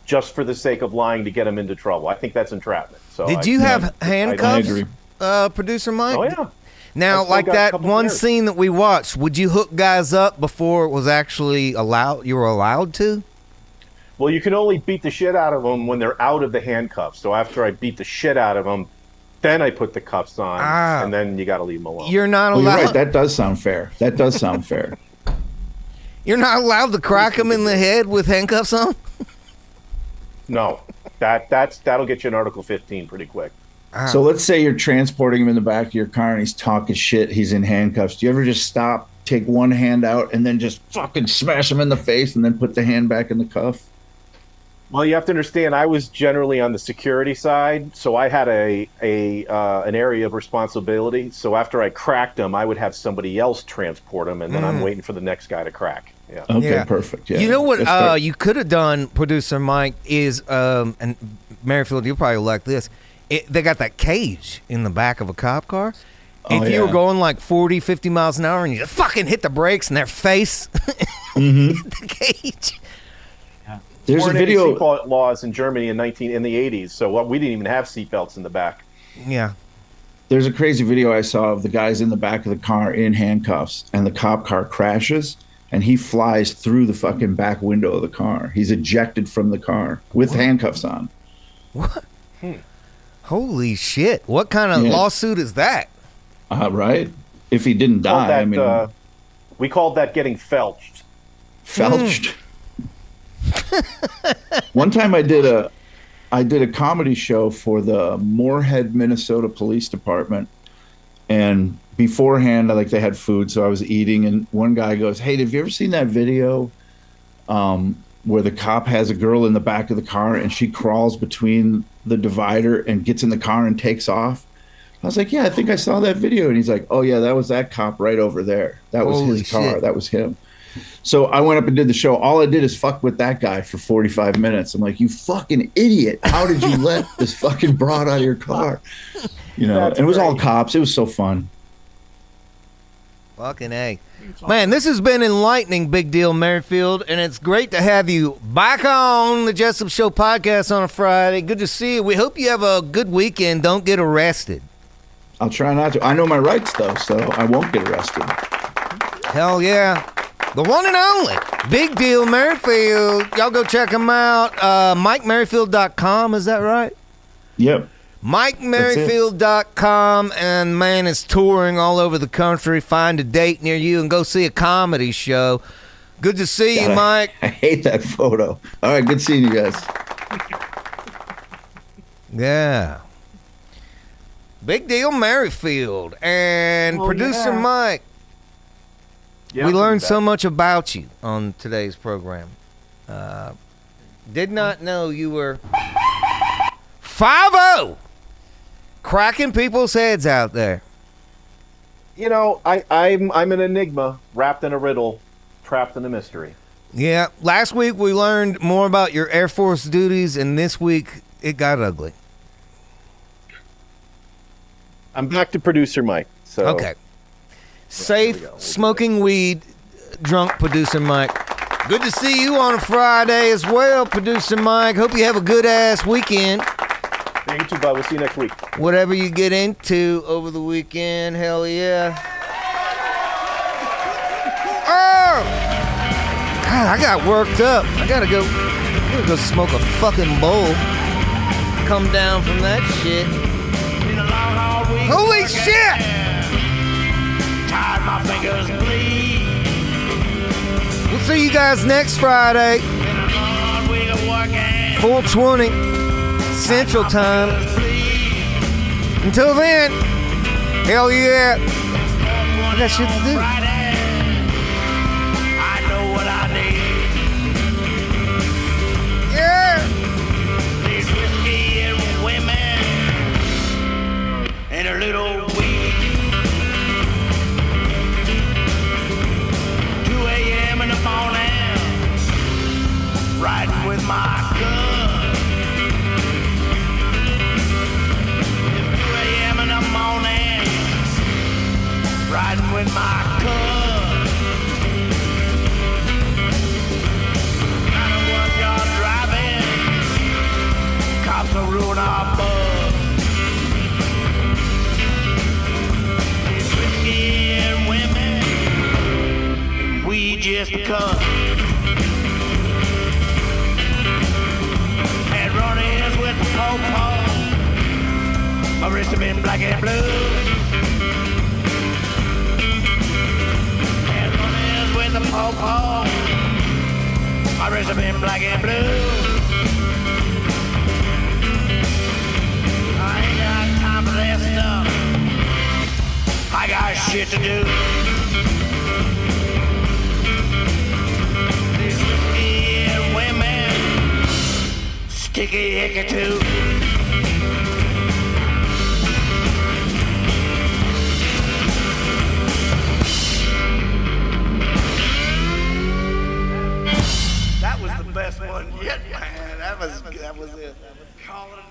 just for the sake of lying to get them into trouble. I think that's entrapment. So did you have handcuffs, producer Mike? Oh yeah. Now, like that one scene that we watched, would you hook guys up before it was actually allowed? You were allowed to? Well, you can only beat the shit out of them when they're out of the handcuffs. So after I beat the shit out of them, then I put the cuffs on, and then you got to leave them alone. You're not allowed. You're right. That does sound fair. You're not allowed to crack them in the head with handcuffs on? No. That'll get you an Article 15 pretty quick. So let's say you're transporting him in the back of your car and he's talking shit. He's in handcuffs. Do you ever just stop, take one hand out, and then just fucking smash him in the face and then put the hand back in the cuff? Well, you have to understand, I was generally on the security side, so I had an area of responsibility. So after I cracked him, I would have somebody else transport him, and then I'm waiting for the next guy to crack. Yeah. Okay, perfect. Yeah. You know what you could have done, producer Mike, is, and Merrifield, you'll probably like this, they got that cage in the back of a cop car. If you were going like 40, 50 miles an hour and you just fucking hit the brakes in their face, hit the cage. There's a video seatbelt laws in Germany in the 80s, so we didn't even have seatbelts in the back. Yeah. There's a crazy video I saw of the guys in the back of the car in handcuffs, and the cop car crashes, and he flies through the fucking back window of the car. He's ejected from the car with handcuffs on. What? Holy shit. What kind of lawsuit is that? Right? If he didn't die, we called that getting felched. Felched? One time I did a comedy show for the Moorhead, Minnesota Police Department, and beforehand, like, they had food, so I was eating, and one guy goes, "Hey, have you ever seen that video where the cop has a girl in the back of the car and she crawls between the divider and gets in the car and takes off?" I was like, "Yeah, I think I saw that video." And he's like, "Oh yeah, that was that cop right over there. That was his car. Shit. That was him." So I went up and did the show. All I did is fuck with that guy for 45 minutes. I'm like, "You fucking idiot. How did you let this fucking broad out of your car?" You know, and it was all cops. It was so fun. Fucking A. Man, this has been enlightening, Big Deal Merrifield, and it's great to have you back on the Jessup Show podcast on a Friday. Good to see you. We hope you have a good weekend. Don't get arrested. I'll try not to. I know my rights, though, so I won't get arrested. Hell yeah. The one and only Big Deal Merrifield. Y'all go check him out. MikeMerrifield.com, is that right? Yep. MikeMerrifield.com, and man is touring all over the country. Find a date near you and go see a comedy show. Good to see you, Mike. I hate that photo. All right, good seeing you guys. Yeah. Big Deal Merrifield and producer Mike. Yeah, we learned so much about you on today's program. Did not know you were 5-0. Cracking people's heads out there. You know, I'm an enigma wrapped in a riddle, trapped in a mystery. Yeah, last week we learned more about your Air Force duties, and this week it got ugly. I'm back to producer Mike. So okay. Safe, smoking weed, drunk producer Mike. Good to see you on a Friday as well, producer Mike. Hope you have a good-ass weekend. Yeah, you too, bud. We'll see you next week. Whatever you get into over the weekend, hell yeah. Oh! God, I got worked up. I gotta go smoke a fucking bowl. Come down from that shit. Holy shit! My fingers bleed. We'll see you guys next Friday. 4:20 Central Time. Until then, hell yeah. I got shit to do. I know what I need. Yeah. There's whiskey and women and a little weed. 2 a.m. in the morning, riding with my gun. 2 a.m. in the morning, riding with my gun. Not a one yard driving, cops will ruin our bug. There's whiskey and women, we just come and run-ins with the po-po. My wrist have been black and blue. And run-ins with the po-po. My wrist have been black and blue. I ain't got time for that stuff. I got shit to do. Sticky icky too. That was the best one yet, man. That was it. Calling it.